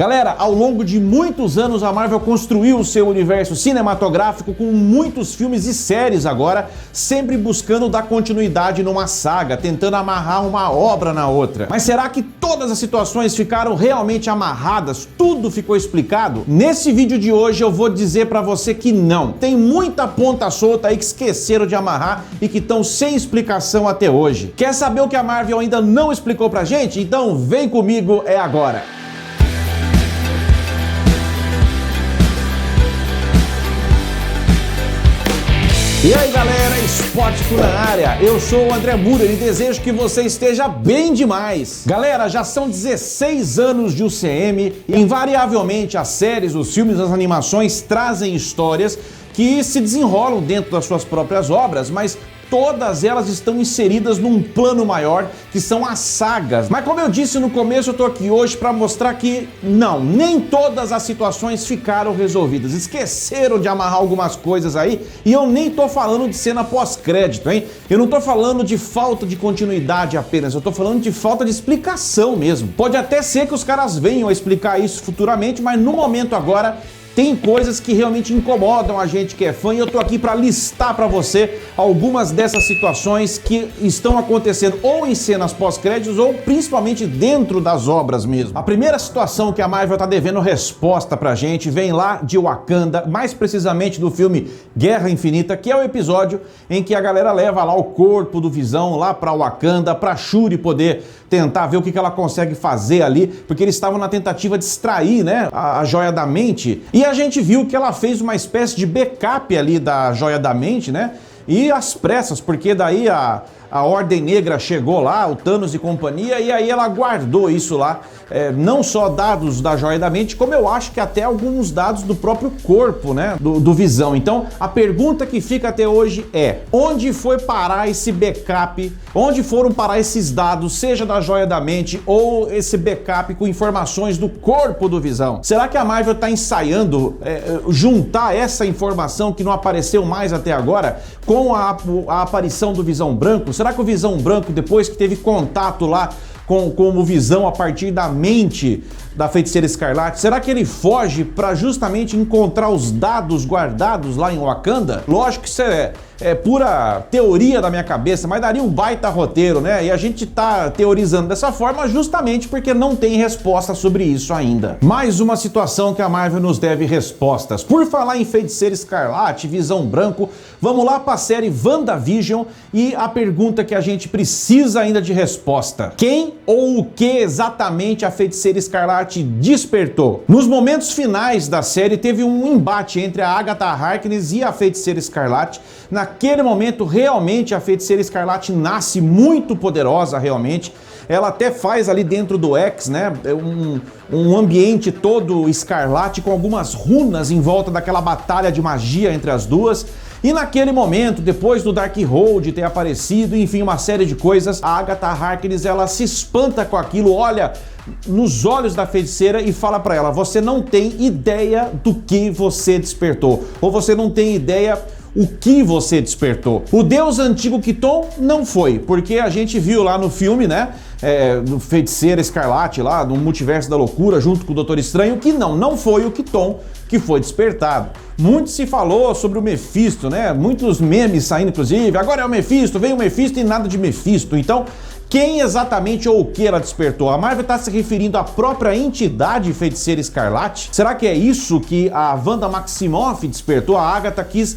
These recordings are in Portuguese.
Galera, ao longo de muitos anos a Marvel construiu o seu universo cinematográfico com muitos filmes e séries agora, sempre buscando dar continuidade numa saga, tentando amarrar uma obra na outra. Mas será que todas as situações ficaram realmente amarradas? Tudo ficou explicado? Nesse vídeo de hoje eu vou dizer pra você que não. Tem muita ponta solta aí que esqueceram de amarrar e que estão sem explicação até hoje. Quer saber o que a Marvel ainda não explicou pra gente? Então vem comigo, é agora! E aí galera, Spotful na área, eu sou o André Muller e desejo que você esteja bem demais. Galera, já são 16 anos de UCM e invariavelmente as séries, os filmes, as animações trazem histórias que se desenrolam dentro das suas próprias obras, mas todas elas estão inseridas num plano maior, que são as sagas. Mas como eu disse no começo, eu tô aqui hoje para mostrar que não, nem todas as situações ficaram resolvidas. Esqueceram de amarrar algumas coisas aí, e eu nem tô falando de cena pós-crédito, hein? Eu não tô falando de falta de continuidade apenas, eu tô falando de falta de explicação mesmo. Pode até ser que os caras venham a explicar isso futuramente, mas no momento agora tem coisas que realmente incomodam a gente que é fã e eu tô aqui para listar para você algumas dessas situações que estão acontecendo ou em cenas pós-créditos ou principalmente dentro das obras mesmo. A primeira situação que a Marvel tá devendo resposta pra gente vem lá de Wakanda, mais precisamente do filme Guerra Infinita, que é o episódio em que a galera leva lá o corpo do Visão lá pra Wakanda, pra Shuri poder tentar ver o que ela consegue fazer ali, porque eles estavam na tentativa de extrair, né, a joia da mente. E a gente viu que ela fez uma espécie de backup ali da joia da mente, né? E às pressas, porque daí a Ordem Negra chegou lá, o Thanos e companhia, e aí ela guardou isso lá, não só dados da joia da mente, como eu acho que até alguns dados do próprio corpo, né, do Visão. Então, a pergunta que fica até hoje é, onde foi parar esse backup, onde foram parar esses dados, seja da joia da mente ou esse backup com informações do corpo do Visão? Será que a Marvel tá ensaiando juntar essa informação que não apareceu mais até agora com a aparição do Visão Branco? Será que o Visão Branco, depois que teve contato lá com o Visão a partir da mente da Feiticeira Escarlate, será que ele foge para justamente encontrar os dados guardados lá em Wakanda? Lógico que isso é pura teoria da minha cabeça, mas daria um baita roteiro, né? E a gente tá teorizando dessa forma justamente porque não tem resposta sobre isso ainda. Mais uma situação que a Marvel nos deve respostas. Por falar em Feiticeira Escarlate, Visão Branco, vamos lá para a série WandaVision e a pergunta que a gente precisa ainda de resposta. Quem ou o que exatamente a Feiticeira Escarlate despertou? Nos momentos finais da série teve um embate entre a Agatha Harkness e a Feiticeira Escarlate. Naquele momento, realmente, a Feiticeira Escarlate nasce muito poderosa, realmente. Ela até faz ali dentro do X, né, um ambiente todo escarlate com algumas runas em volta daquela batalha de magia entre as duas. E naquele momento, depois do Darkhold ter aparecido, enfim, uma série de coisas, a Agatha Harkness, ela se espanta com aquilo, olha nos olhos da feiticeira e fala pra ela, você não tem ideia do que você despertou, ou você não tem ideia o que você despertou. O deus antigo Chthon não foi, porque a gente viu lá no filme, né, no Feiticeira Escarlate lá, no Multiverso da Loucura, junto com o Doutor Estranho, que não foi o Chthon que foi despertado. Muito se falou sobre o Mephisto, né, muitos memes saindo inclusive, agora é o Mephisto, vem o Mephisto e nada de Mephisto. Então, quem exatamente ou o que ela despertou? A Marvel está se referindo à própria entidade Feiticeira Escarlate? Será que é isso que a Wanda Maximoff despertou? A Agatha quis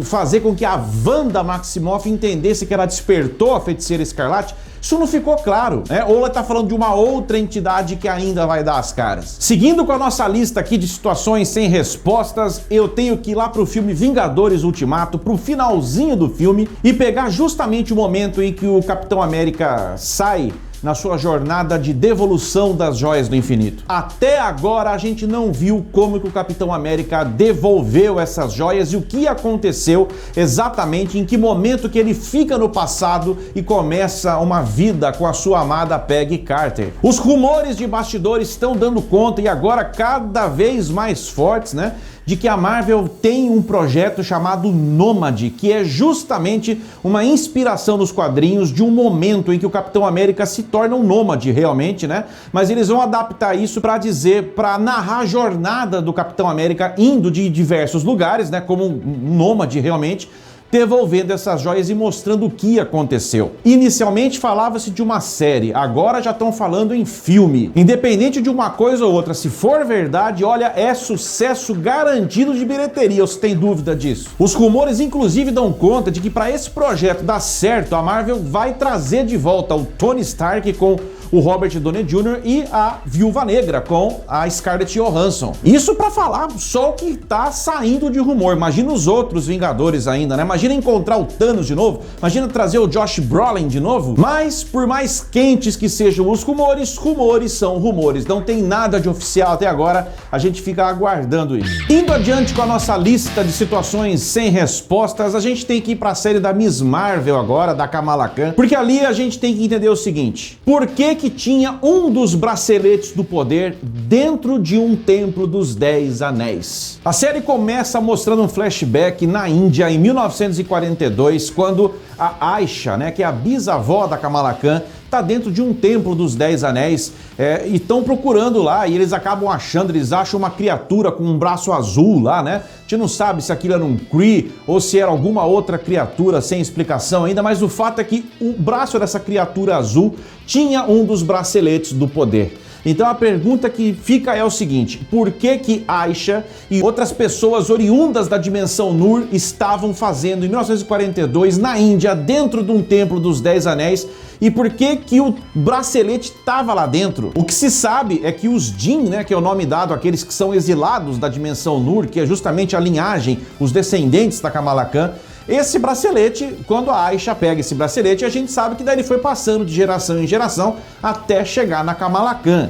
fazer com que a Wanda Maximoff entendesse que ela despertou a Feiticeira Escarlate? Isso não ficou claro, né? Ou ela tá falando de uma outra entidade que ainda vai dar as caras. Seguindo com a nossa lista aqui de situações sem respostas, eu tenho que ir lá pro filme Vingadores Ultimato, pro finalzinho do filme, e pegar justamente o momento em que o Capitão América sai na sua jornada de devolução das joias do infinito. Até agora a gente não viu como que o Capitão América devolveu essas joias e o que aconteceu exatamente, em que momento que ele fica no passado e começa uma vida com a sua amada Peggy Carter. Os rumores de bastidores estão dando conta e agora cada vez mais fortes, né, de que a Marvel tem um projeto chamado Nômade, que é justamente uma inspiração nos quadrinhos de um momento em que o Capitão América se torna um nômade realmente, né? Mas eles vão adaptar isso para dizer, para narrar a jornada do Capitão América indo de diversos lugares, né? Como um nômade realmente, devolvendo essas joias e mostrando o que aconteceu. Inicialmente falava-se de uma série, agora já estão falando em filme. Independente de uma coisa ou outra, se for verdade, olha, é sucesso garantido de bilheteria, você tem dúvida disso? Os rumores inclusive dão conta de que para esse projeto dar certo, a Marvel vai trazer de volta o Tony Stark com o Robert Downey Jr. e a Viúva Negra com a Scarlett Johansson. Isso para falar só o que tá saindo de rumor. Imagina os outros Vingadores ainda, né? Imagina encontrar o Thanos de novo, imagina trazer o Josh Brolin de novo. Mas por mais quentes que sejam os rumores, rumores são rumores. Não tem nada de oficial até agora, a gente fica aguardando isso. Indo adiante com a nossa lista de situações sem respostas, a gente tem que ir para a série da Miss Marvel agora, da Kamala Khan, porque ali a gente tem que entender o seguinte: por que tinha um dos braceletes do poder dentro de um templo dos 10 anéis? A série começa mostrando um flashback na Índia em 1942, quando a Aisha, né, que é a bisavó da Kamala Khan, tá dentro de um templo dos 10 anéis e estão procurando lá, e eles acabam achando, eles acham uma criatura com um braço azul lá, né? A gente não sabe se aquilo era um Kree ou se era alguma outra criatura sem explicação ainda, mas o fato é que o braço dessa criatura azul tinha um dos braceletes do poder. Então a pergunta que fica é o seguinte: por que Aisha e outras pessoas oriundas da dimensão Nur estavam fazendo em 1942 na Índia, dentro de um templo dos 10 anéis, e por que o bracelete estava lá dentro? O que se sabe é que os Jinn, né, que é o nome dado àqueles que são exilados da dimensão Nur, que é justamente a linhagem, os descendentes da Kamala Khan, esse bracelete, quando a Aisha pega esse bracelete, a gente sabe que daí ele foi passando de geração em geração até chegar na Kamala Khan.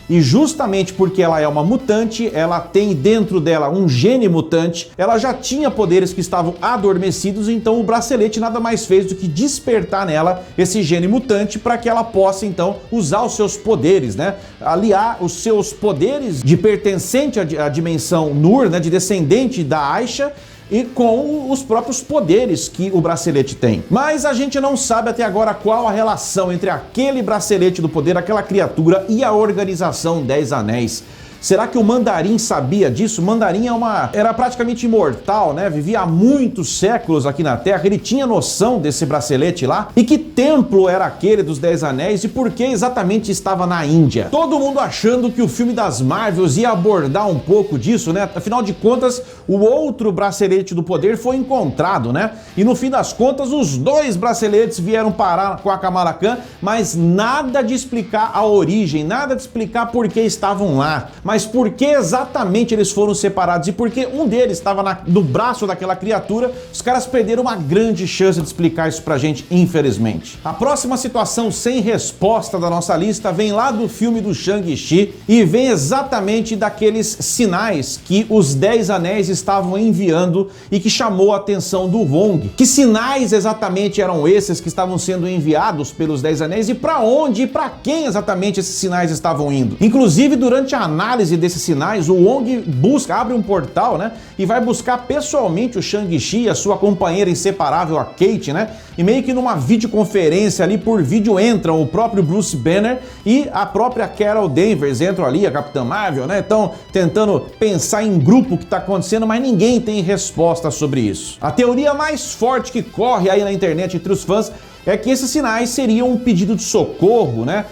E justamente porque ela é uma mutante, ela tem dentro dela um gene mutante, ela já tinha poderes que estavam adormecidos, então o bracelete nada mais fez do que despertar nela esse gene mutante para que ela possa então usar os seus poderes, né? Aliar os seus poderes de pertencente à dimensão Nur, né, de descendente da Aisha, e com os próprios poderes que o bracelete tem. Mas a gente não sabe até agora qual a relação entre aquele bracelete do poder, aquela criatura, e a organização 10 Anéis. Será que o Mandarim sabia disso? O Mandarim era praticamente imortal, né? Vivia há muitos séculos aqui na Terra. Ele tinha noção desse bracelete lá? E que templo era aquele dos 10 Anéis e por que exatamente estava na Índia? Todo mundo achando que o filme das Marvels ia abordar um pouco disso, né? Afinal de contas, o outro bracelete do poder foi encontrado, né? E no fim das contas, os dois braceletes vieram parar com a Kamala Khan, mas nada de explicar a origem, nada de explicar por que estavam lá. Mas por que exatamente eles foram separados e por que um deles estava no braço daquela criatura, os caras perderam uma grande chance de explicar isso pra gente, infelizmente. A próxima situação sem resposta da nossa lista vem lá do filme do Shang-Chi e vem exatamente daqueles sinais que os 10 Anéis estavam enviando e que chamou a atenção do Wong. Que sinais exatamente eram esses que estavam sendo enviados pelos 10 Anéis e para onde e para quem exatamente esses sinais estavam indo? Inclusive, durante a análise desses sinais, o Wong abre um portal, né, e vai buscar pessoalmente o Shang-Chi e a sua companheira inseparável, a Kate, né, e meio que numa videoconferência ali por vídeo entram o próprio Bruce Banner e a própria Carol Danvers, entram ali, a Capitã Marvel, né, estão tentando pensar em grupo o que está acontecendo, mas ninguém tem resposta sobre isso. A teoria mais forte que corre aí na internet entre os fãs é que esses sinais seriam um pedido de socorro, né,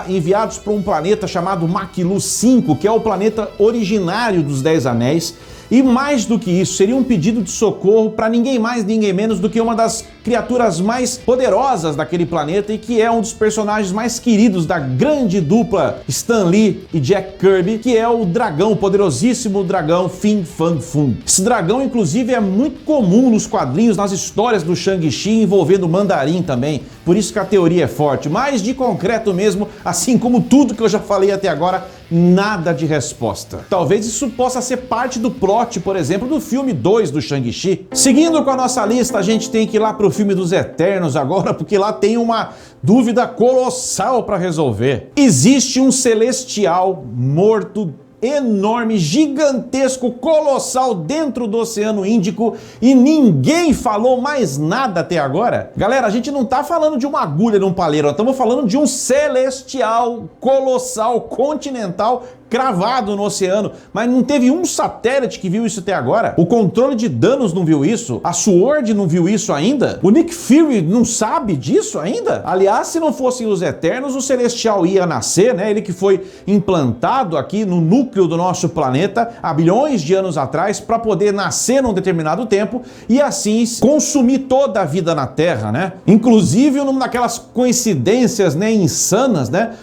enviados para um planeta chamado Maquilu 5, que é o planeta originário dos 10 Anéis. E mais do que isso, seria um pedido de socorro para ninguém mais, ninguém menos do que uma das criaturas mais poderosas daquele planeta e que é um dos personagens mais queridos da grande dupla Stan Lee e Jack Kirby, que é o dragão, o poderosíssimo dragão Fin Fang Foom. Esse dragão, inclusive, é muito comum nos quadrinhos, nas histórias do Shang-Chi, envolvendo o Mandarim também, por isso que a teoria é forte. Mas de concreto mesmo, assim como tudo que eu já falei até agora, nada de resposta. Talvez isso possa ser parte do plot, por exemplo, do filme 2 do Shang-Chi. Seguindo com a nossa lista, a gente tem que ir lá pro filme dos Eternos agora, porque lá tem uma dúvida colossal para resolver. Existe um celestial morto enorme, gigantesco, colossal dentro do Oceano Índico e ninguém falou mais nada até agora? Galera, a gente não tá falando de uma agulha num palheiro, nós estamos falando de um celestial, colossal, continental, cravado no oceano, mas não teve um satélite que viu isso até agora. O controle de danos não viu isso, a SWORD não viu isso ainda, o Nick Fury não sabe disso ainda. Aliás, se não fossem os Eternos, o Celestial ia nascer, né? Ele que foi implantado aqui no núcleo do nosso planeta há bilhões de anos atrás para poder nascer num determinado tempo e assim consumir toda a vida na Terra, né? Inclusive numa daquelas coincidências, né, insanas, né?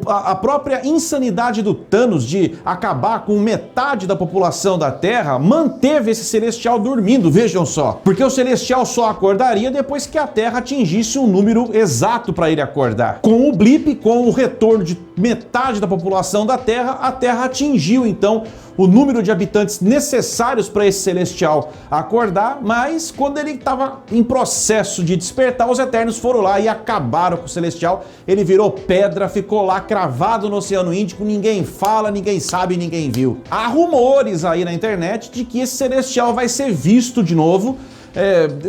A própria insanidade do Thanos de acabar com metade da população da Terra manteve esse Celestial dormindo, vejam só. Porque o Celestial só acordaria depois que a Terra atingisse um número exato para ele acordar. Com o blip, com o retorno de metade da população da Terra, a Terra atingiu então o número de habitantes necessários para esse Celestial acordar, mas quando ele estava em processo de despertar, os Eternos foram lá e acabaram com o Celestial. Ele virou pedra, ficou lá cravado no Oceano Índico, ninguém fala, ninguém sabe, ninguém viu. Há rumores aí na internet de que esse Celestial vai ser visto de novo,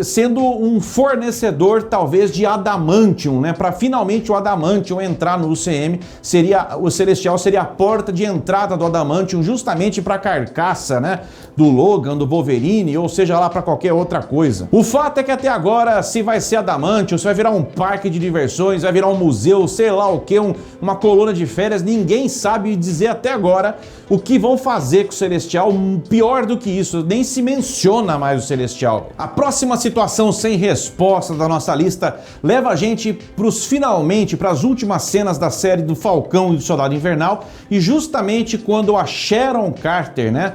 sendo um fornecedor talvez de adamantium, né? Para finalmente o adamantium entrar no UCM, o Celestial seria a porta de entrada do adamantium justamente para a carcaça, né? Do Logan, do Wolverine, ou seja lá para qualquer outra coisa. O fato é que até agora, se vai ser adamantium, se vai virar um parque de diversões, vai virar um museu, sei lá o que, uma colônia de férias, ninguém sabe dizer até agora o que vão fazer com o Celestial. Pior do que isso, nem se menciona mais o Celestial. A próxima situação sem resposta da nossa lista leva a gente para as últimas cenas da série do Falcão e do Soldado Invernal, e justamente quando a Sharon Carter, né,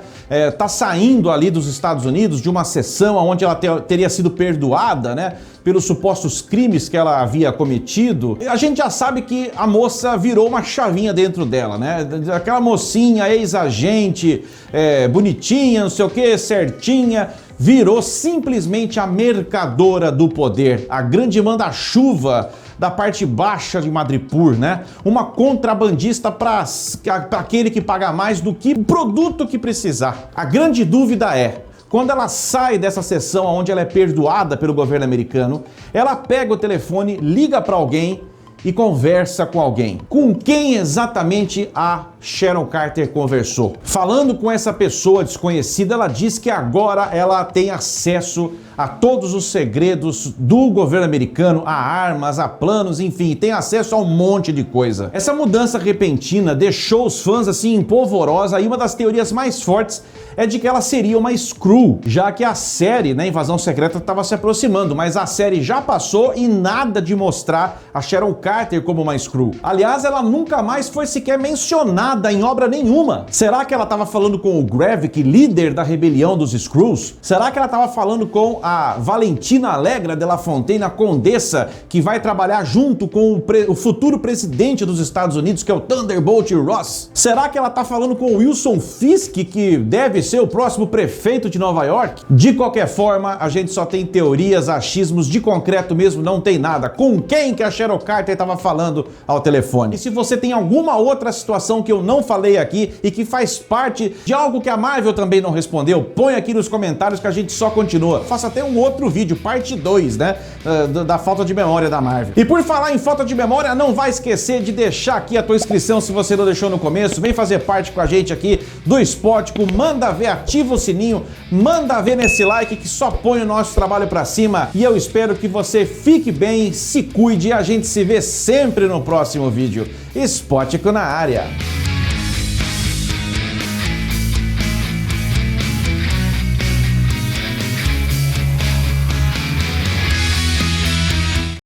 tá saindo ali dos Estados Unidos de uma sessão onde ela teria sido perdoada, né, pelos supostos crimes que ela havia cometido, a gente já sabe que a moça virou uma chavinha dentro dela, né? Aquela mocinha ex-agente, bonitinha, não sei o que, certinha, virou simplesmente a mercadora do poder, a grande manda-chuva da parte baixa de Madripoor, né? Uma contrabandista para aquele que paga mais do que o produto que precisar. A grande dúvida é, quando ela sai dessa sessão onde ela é perdoada pelo governo americano, ela pega o telefone, liga para alguém e conversa com alguém. Com quem exatamente a Sharon Carter conversou? Falando com essa pessoa desconhecida, ela diz que agora ela tem acesso a todos os segredos do governo americano, a armas, a planos, enfim, tem acesso a um monte de coisa. Essa mudança repentina deixou os fãs assim em polvorosa, e uma das teorias mais fortes é de que ela seria uma Skrull, já que a série, né, Invasão Secreta, estava se aproximando, mas a série já passou e nada de mostrar a Sharon Carter como uma Skrull. Aliás, ela nunca mais foi sequer mencionada em obra nenhuma. Será que ela estava falando com o Gravik, líder da rebelião dos Skrulls? Será que ela estava falando com a Valentina Allegra de La Fontaine, a condessa, que vai trabalhar junto com o futuro presidente dos Estados Unidos, que é o Thunderbolt Ross? Será que ela tá falando com o Wilson Fisk, que deve ser o próximo prefeito de Nova York? De qualquer forma, a gente só tem teorias, achismos, de concreto mesmo não tem nada. Com quem que a Sharon Carter estava falando ao telefone? E se você tem alguma outra situação que eu não falei aqui e que faz parte de algo que a Marvel também não respondeu, põe aqui nos comentários que a gente só continua. Faça até um outro vídeo, parte 2, né, da falta de memória da Marvel. E por falar em falta de memória, não vai esquecer de deixar aqui a tua inscrição se você não deixou no começo, vem fazer parte com a gente aqui do Spótico, manda ver, ativa o sininho, manda ver nesse like que só põe o nosso trabalho pra cima, e eu espero que você fique bem, se cuide, e a gente se vê sempre no próximo vídeo. Spótico na área!